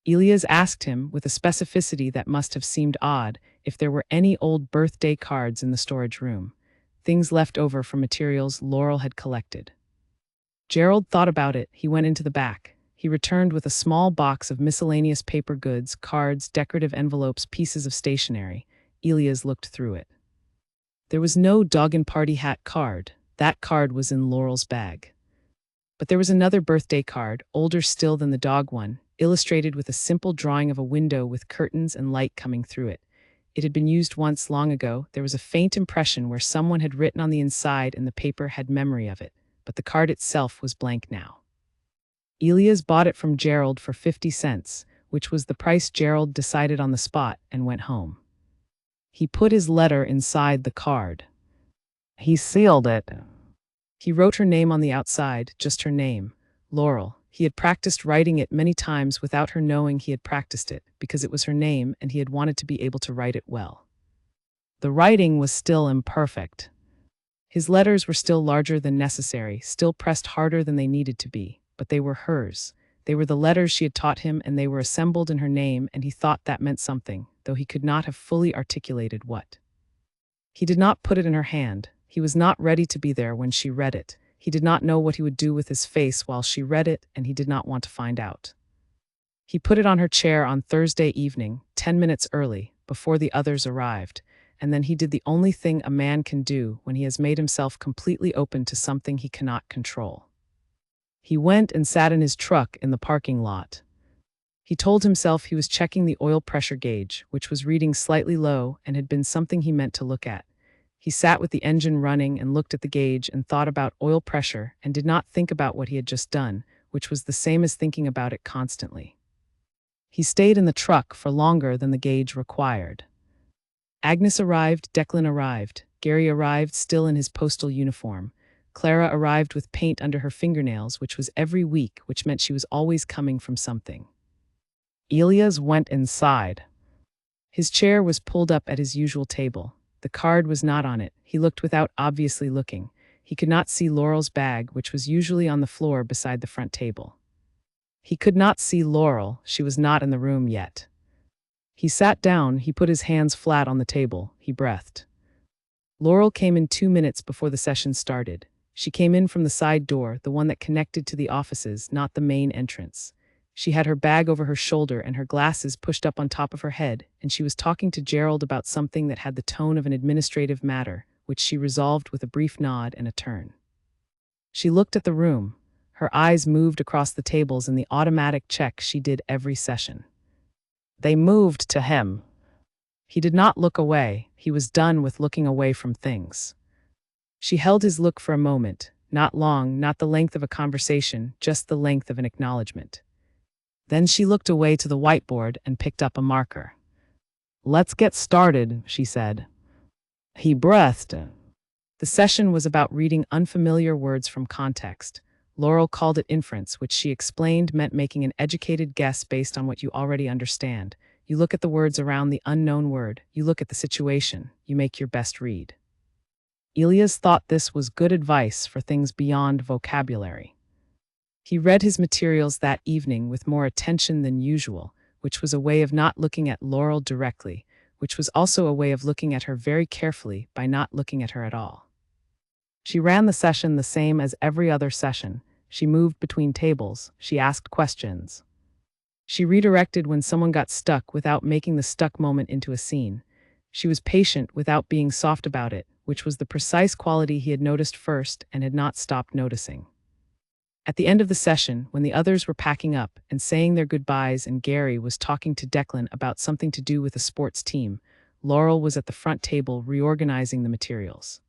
Elias asked him, with a specificity that must have seemed odd, if there were any old birthday cards in the storage room, things left over from materials Laurel had collected. Gerald thought about it. He went into the back. He returned with a small box of miscellaneous paper goods, cards, decorative envelopes, pieces of stationery. Elias looked through it. There was no dog and party hat card. That card was in Laurel's bag. But there was another birthday card, older still than the dog one, illustrated with a simple drawing of a window with curtains and light coming through it. It had been used once long ago. There was a faint impression where someone had written on the inside and the paper had memory of it, but the card itself was blank now. Elias bought it from Gerald for 50 cents, which was the price Gerald decided on the spot, and went home. He put his letter inside the card. He sealed it. He wrote her name on the outside, just her name, Laurel. He had practiced writing it many times without her knowing he had practiced it, because it was her name and he had wanted to be able to write it well. The writing was still imperfect. His letters were still larger than necessary, still pressed harder than they needed to be, but they were hers. They were the letters she had taught him, and they were assembled in her name, and he thought that meant something, though he could not have fully articulated what. He did not put it in her hand. He was not ready to be there when she read it. He did not know what he would do with his face while she read it, and he did not want to find out. He put it on her chair on Thursday evening, 10 minutes early, before the others arrived, and then he did the only thing a man can do when he has made himself completely open to something he cannot control. He went and sat in his truck in the parking lot. He told himself he was checking the oil pressure gauge, which was reading slightly low and had been something he meant to look at. He sat with the engine running and looked at the gauge and thought about oil pressure and did not think about what he had just done, which was the same as thinking about it constantly. He stayed in the truck for longer than the gauge required. Agnes arrived, Declan arrived, Gary arrived still in his postal uniform. Clara arrived with paint under her fingernails, which was every week, which meant she was always coming from something. Elias went inside. His chair was pulled up at his usual table. The card was not on it. He looked without obviously looking. He could not see Laurel's bag, which was usually on the floor beside the front table. He could not see Laurel. She was not in the room yet. He sat down. He put his hands flat on the table. He breathed. Laurel came in 2 minutes before the session started. She came in from the side door, the one that connected to the offices, not the main entrance. She had her bag over her shoulder and her glasses pushed up on top of her head, and she was talking to Gerald about something that had the tone of an administrative matter, which she resolved with a brief nod and a turn. She looked at the room. Her eyes moved across the tables in the automatic check she did every session. They moved to him. He did not look away. He was done with looking away from things. She held his look for a moment, not long, not the length of a conversation, just the length of an acknowledgement. Then she looked away to the whiteboard and picked up a marker. "Let's get started," she said. He breathed. The session was about reading unfamiliar words from context. Laurel called it inference, which she explained meant making an educated guess based on what you already understand. You look at the words around the unknown word. You look at the situation. You make your best read. Elias thought this was good advice for things beyond vocabulary. He read his materials that evening with more attention than usual, which was a way of not looking at Laurel directly, which was also a way of looking at her very carefully by not looking at her at all. She ran the session the same as every other session. She moved between tables. She asked questions. She redirected when someone got stuck without making the stuck moment into a scene. She was patient without being soft about it, which was the precise quality he had noticed first and had not stopped noticing. At the end of the session, when the others were packing up and saying their goodbyes and Gary was talking to Declan about something to do with a sports team, Laurel was at the front table reorganizing the materials.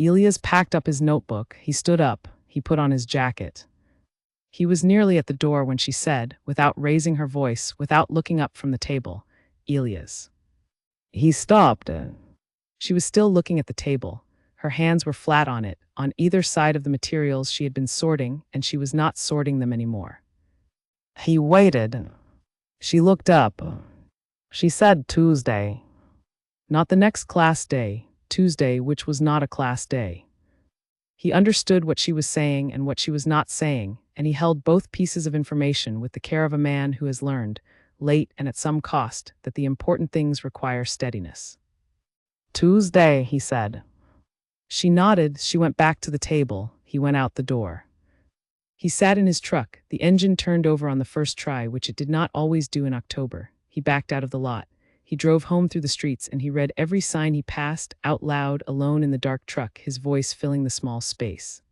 Elias packed up his notebook. He stood up. He put on his jacket. He was nearly at the door when she said, without raising her voice, without looking up from the table, "Elias." He stopped. She was still looking at the table. Her hands were flat on it, on either side of the materials she had been sorting, and she was not sorting them anymore. He waited. She looked up. She said Tuesday. Not the next class day, Tuesday, which was not a class day. He understood what she was saying and what she was not saying, and he held both pieces of information with the care of a man who has learned, late and at some cost, that the important things require steadiness. Tuesday, he said. She nodded. She went back to the table. He went out the door. He sat in his truck. The engine turned over on the first try, which it did not always do in October. He backed out of the lot. He drove home through the streets and he read every sign he passed, out loud, alone in the dark truck, his voice filling the small space.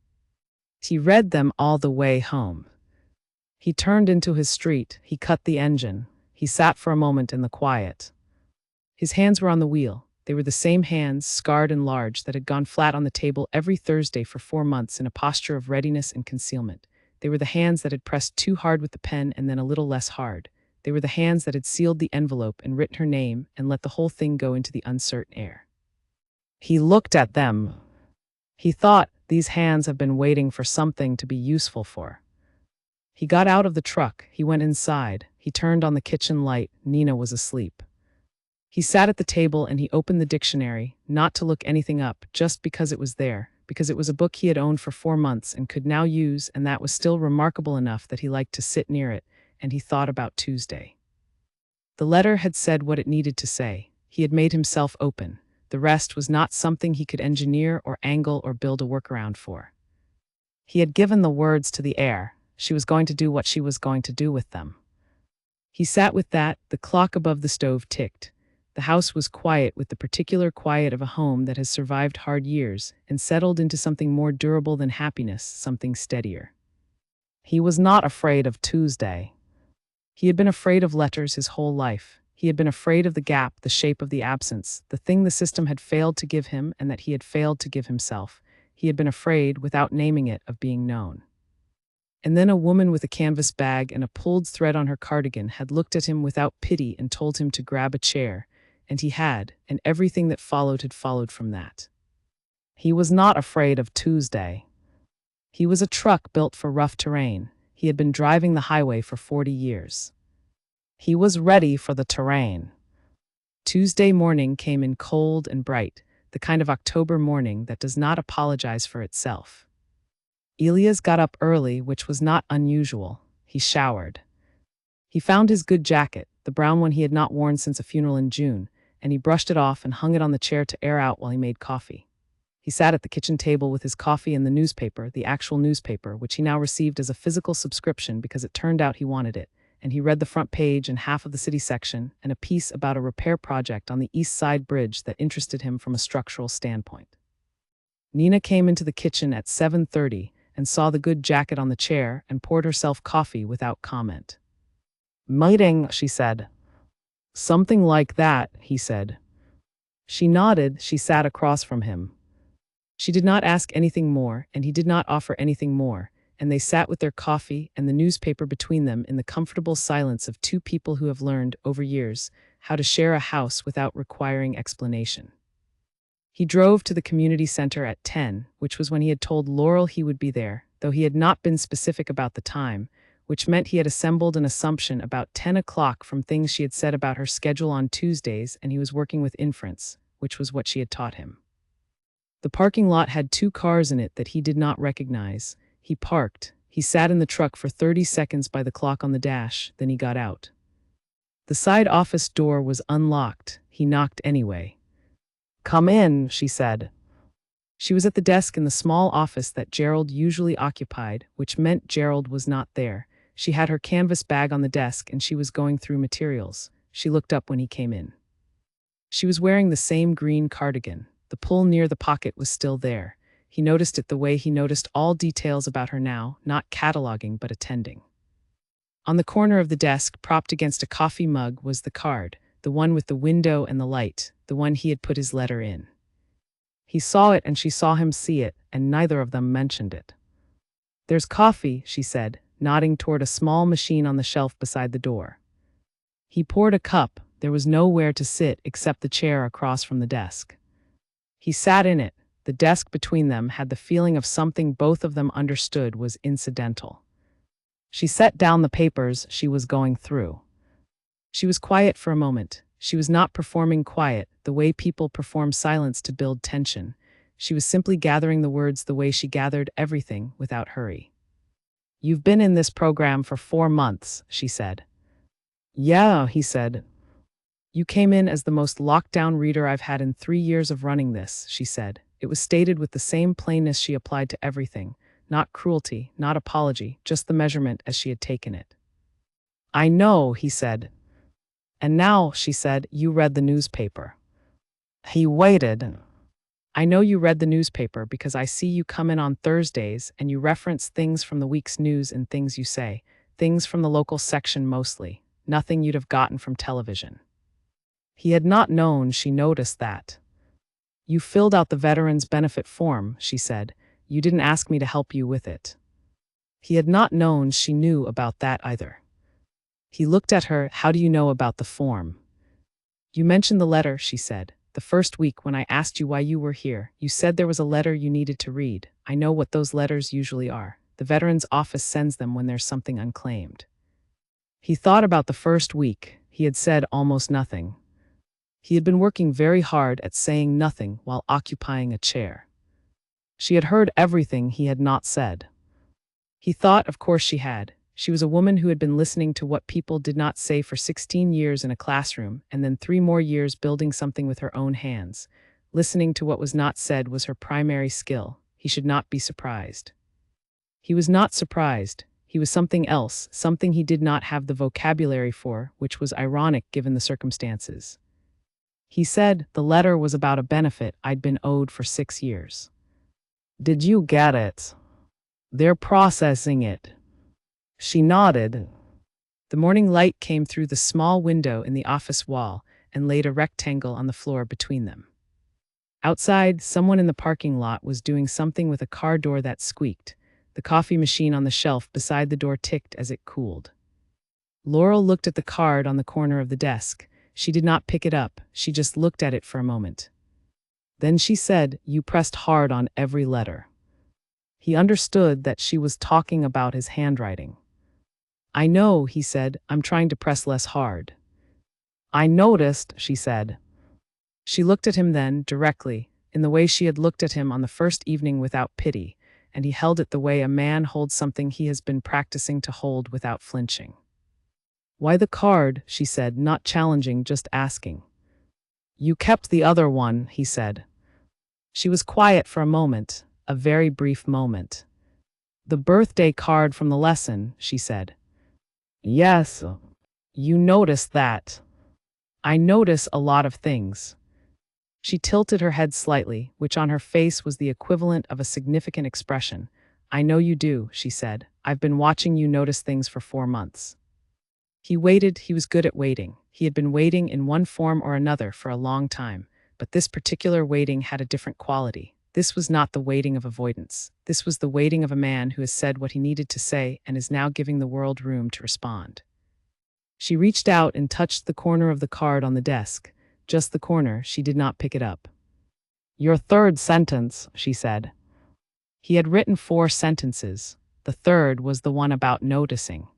He read them all the way home. He turned into his street. He cut the engine. He sat for a moment in the quiet. His hands were on the wheel. They were the same hands, scarred and large, that had gone flat on the table every Thursday for 4 months in a posture of readiness and concealment. They were the hands that had pressed too hard with the pen and then a little less hard. They were the hands that had sealed the envelope and written her name and let the whole thing go into the uncertain air. He looked at them. He thought, these hands have been waiting for something to be useful for. He got out of the truck. He went inside. He turned on the kitchen light. Nina was asleep. He sat at the table and he opened the dictionary, not to look anything up, just because it was there, because it was a book he had owned for 4 months and could now use, and that was still remarkable enough that he liked to sit near it, and he thought about Tuesday. The letter had said what it needed to say. He had made himself open. The rest was not something he could engineer or angle or build a workaround for. He had given the words to the air. She was going to do what she was going to do with them. He sat with that. The clock above the stove ticked. The house was quiet, with the particular quiet of a home that has survived hard years and settled into something more durable than happiness, something steadier. He was not afraid of Tuesday. He had been afraid of letters his whole life. He had been afraid of the gap, the shape of the absence, the thing the system had failed to give him and that he had failed to give himself. He had been afraid, without naming it, of being known. And then a woman with a canvas bag and a pulled thread on her cardigan had looked at him without pity and told him to grab a chair, and he had, and everything that followed had followed from that. He was not afraid of Tuesday. He was a truck built for rough terrain. He had been driving the highway for 40 years. He was ready for the terrain. Tuesday morning came in cold and bright, the kind of October morning that does not apologize for itself. Elias got up early, which was not unusual. He showered. He found his good jacket, the brown one he had not worn since a funeral in June, and he brushed it off and hung it on the chair to air out while he made coffee. He sat at the kitchen table with his coffee and the newspaper, the actual newspaper, which he now received as a physical subscription because it turned out he wanted it, and he read the front page and half of the city section and a piece about a repair project on the East Side Bridge that interested him from a structural standpoint. Nina came into the kitchen at 7:30 and saw the good jacket on the chair and poured herself coffee without comment. "Meeting," she said. "Something like that," he said. She nodded. She sat across from him. She did not ask anything more, and he did not offer anything more, and they sat with their coffee and the newspaper between them in the comfortable silence of two people who have learned, over years, how to share a house without requiring explanation. He drove to the community center at 10, which was when he had told Laurel he would be there, though he had not been specific about the time, which meant he had assembled an assumption about 10 o'clock from things she had said about her schedule on Tuesdays, and he was working with inference, which was what she had taught him. The parking lot had 2 cars in it that he did not recognize. He parked. He sat in the truck for 30 seconds by the clock on the dash, then he got out. The side office door was unlocked. He knocked anyway. "Come in," she said. She was at the desk in the small office that Gerald usually occupied, which meant Gerald was not there. She had her canvas bag on the desk and she was going through materials. She looked up when he came in. She was wearing the same green cardigan. The pull near the pocket was still there. He noticed it the way he noticed all details about her now, not cataloging but attending. On the corner of the desk, propped against a coffee mug, was the card, the one with the window and the light, the one he had put his letter in. He saw it and she saw him see it, and neither of them mentioned it. "There's coffee," she said, nodding toward a small machine on the shelf beside the door. He poured a cup. There was nowhere to sit except the chair across from the desk. He sat in it. The desk between them had the feeling of something both of them understood was incidental. She set down the papers she was going through. She was quiet for a moment. She was not performing quiet, the way people perform silence to build tension. She was simply gathering the words the way she gathered everything, without hurry. "You've been in this program for 4 months, she said. "Yeah," he said. "You came in as the most locked-down reader I've had in 3 years of running this," she said. It was stated with the same plainness she applied to everything, not cruelty, not apology, just the measurement as she had taken it. "I know," he said. "And now," she said, "you read the newspaper." He waited. "I know you read the newspaper because I see you come in on Thursdays and you reference things from the week's news in things you say, things from the local section mostly, nothing you'd have gotten from television." He had not known she noticed that. "You filled out the Veterans Benefit form," she said. "You didn't ask me to help you with it." He had not known she knew about that either. He looked at her. "How do you know about the form?" "You mentioned the letter," she said. "The first week when I asked you why you were here, you said there was a letter you needed to read. I know what those letters usually are. The Veterans Office sends them when there's something unclaimed." He thought about the first week. He had said almost nothing. He had been working very hard at saying nothing while occupying a chair. She had heard everything he had not said. He thought, of course she had. She was a woman who had been listening to what people did not say for 16 years in a classroom, and then 3 more years building something with her own hands. Listening to what was not said was her primary skill. He should not be surprised. He was not surprised. He was something else, something he did not have the vocabulary for, which was ironic given the circumstances. He said the letter was about a benefit I'd been owed for 6 years. "Did you get it?" "They're processing it." She nodded. The morning light came through the small window in the office wall and laid a rectangle on the floor between them. Outside, someone in the parking lot was doing something with a car door that squeaked. The coffee machine on the shelf beside the door ticked as it cooled. Laurel looked at the card on the corner of the desk. She did not pick it up, she just looked at it for a moment. Then she said, "You pressed hard on every letter." He understood that she was talking about his handwriting. "I know," he said, "I'm trying to press less hard." "I noticed," she said. She looked at him then, directly, in the way she had looked at him on the first evening without pity, and he held it the way a man holds something he has been practicing to hold without flinching. "Why the card?" she said, not challenging, just asking. "You kept the other one," he said. She was quiet for a moment, a very brief moment. "The birthday card from the lesson," she said. "Yes, you noticed that." "I notice a lot of things." She tilted her head slightly, which on her face was the equivalent of a significant expression. "I know you do," she said. "I've been watching you notice things for 4 months." He waited. He was good at waiting. He had been waiting in one form or another for a long time, but this particular waiting had a different quality. This was not the waiting of avoidance. This was the waiting of a man who has said what he needed to say and is now giving the world room to respond. She reached out and touched the corner of the card on the desk. Just the corner, she did not pick it up. "Your third sentence," she said. He had written 4 sentences. The third was the one about noticing.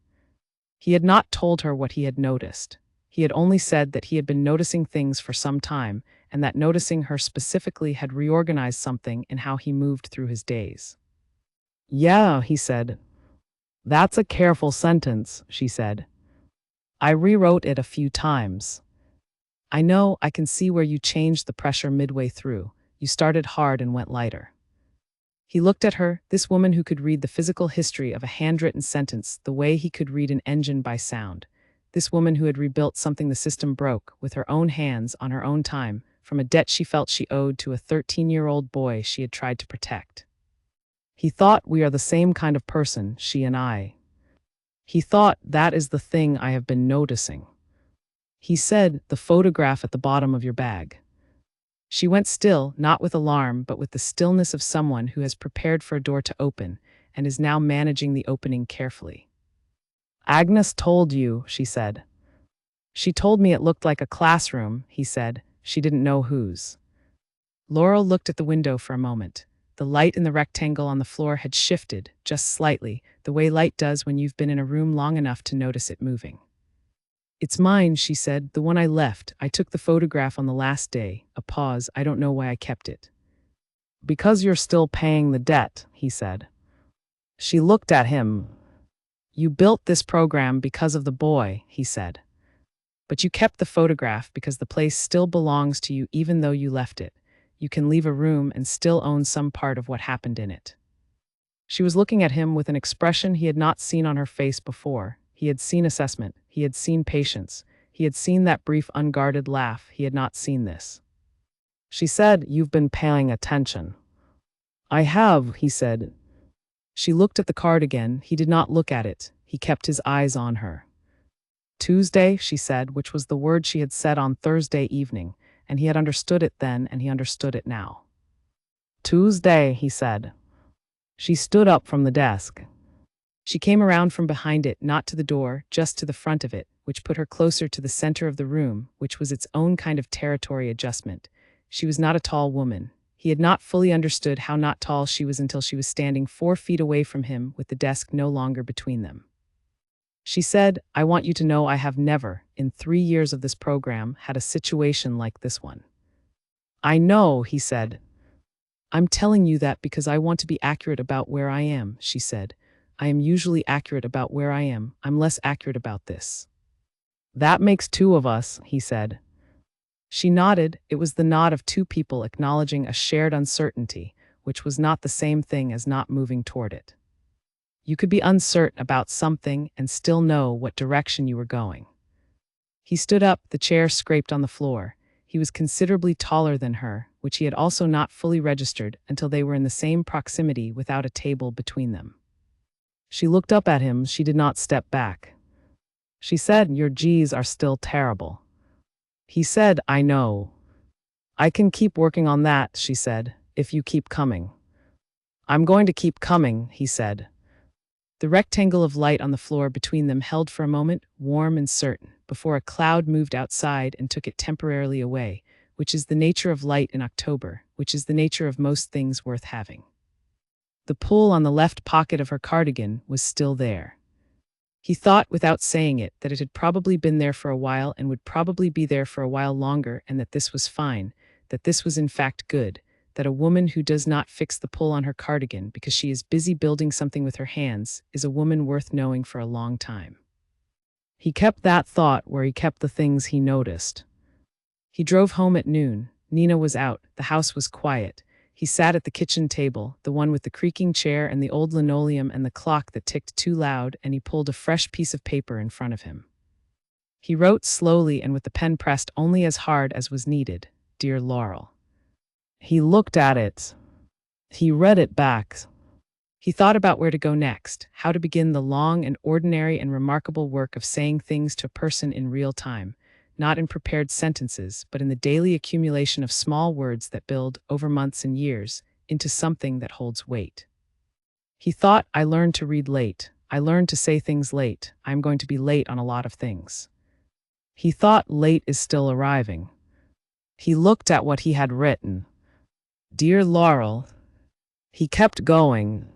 He had not told her what he had noticed. He had only said that he had been noticing things for some time, and that noticing her specifically had reorganized something in how he moved through his days. "Yeah," he said. "That's a careful sentence," she said. "I rewrote it a few times." "I know, I can see where you changed the pressure midway through. You started hard and went lighter." He looked at her, this woman who could read the physical history of a handwritten sentence the way he could read an engine by sound. This woman who had rebuilt something the system broke, with her own hands, on her own time, from a debt she felt she owed to a 13-year-old boy she had tried to protect. He thought, "We are the same kind of person, she and I." He thought, "That is the thing I have been noticing." He said, "The photograph at the bottom of your bag." She went still, not with alarm, but with the stillness of someone who has prepared for a door to open and is now managing the opening carefully. "Agnes told you," she said. "She told me it looked like a classroom," he said. "She didn't know whose." Laurel looked at the window for a moment. The light in the rectangle on the floor had shifted, just slightly, the way light does when you've been in a room long enough to notice it moving. "It's mine," she said, "the one I left. I took the photograph on the last day." A pause. "I don't know why I kept it." "Because you're still paying the debt," he said. She looked at him. "You built this program because of the boy," he said. "But you kept the photograph because the place still belongs to you even though you left it. You can leave a room and still own some part of what happened in it." She was looking at him with an expression he had not seen on her face before. He had seen assessment. He had seen patience. He had seen that brief, unguarded laugh. He had not seen this. She said, "You've been paying attention." "I have," he said. She looked at the card again. He did not look at it. He kept his eyes on her. "Tuesday," she said, which was the word she had said on Thursday evening, and he had understood it then, and he understood it now. "Tuesday," he said. She stood up from the desk. She came around from behind it, not to the door, just to the front of it, which put her closer to the center of the room, which was its own kind of territory adjustment. She was not a tall woman. He had not fully understood how not tall she was until she was standing 4 feet away from him with the desk no longer between them. She said, "I want you to know I have never, in 3 years of this program, had a situation like this one." "I know," he said. "I'm telling you that because I want to be accurate about where I am," she said. "I am usually accurate about where I am. I'm less accurate about this." "That makes 2 of us," he said. She nodded. It was the nod of 2 people acknowledging a shared uncertainty, which was not the same thing as not moving toward it. You could be uncertain about something and still know what direction you were going. He stood up, the chair scraped on the floor. He was considerably taller than her, which he had also not fully registered until they were in the same proximity without a table between them. She looked up at him. She did not step back. She said, "Your G's are still terrible." He said, "I know. I can keep working on that," she said, "if you keep coming." "I'm going to keep coming," he said. The rectangle of light on the floor between them held for a moment, warm and certain, before a cloud moved outside and took it temporarily away, which is the nature of light in October, which is the nature of most things worth having. The pull on the left pocket of her cardigan was still there. He thought, without saying it, that it had probably been there for a while and would probably be there for a while longer, and that this was fine, that this was in fact good, that a woman who does not fix the pull on her cardigan because she is busy building something with her hands is a woman worth knowing for a long time. He kept that thought where he kept the things he noticed. He drove home at noon. Nina was out. The house was quiet. He sat at the kitchen table, the one with the creaking chair and the old linoleum and the clock that ticked too loud, and he pulled a fresh piece of paper in front of him. He wrote slowly and with the pen pressed only as hard as was needed, "Dear Laurel." He looked at it. He read it back. He thought about where to go next, how to begin the long and ordinary and remarkable work of saying things to a person in real time, not in prepared sentences, but in the daily accumulation of small words that build, over months and years, into something that holds weight. He thought, "I learned to read late. I learned to say things late. I am going to be late on a lot of things." He thought, late is still arriving. He looked at what he had written. "Dear Laurel." He kept going.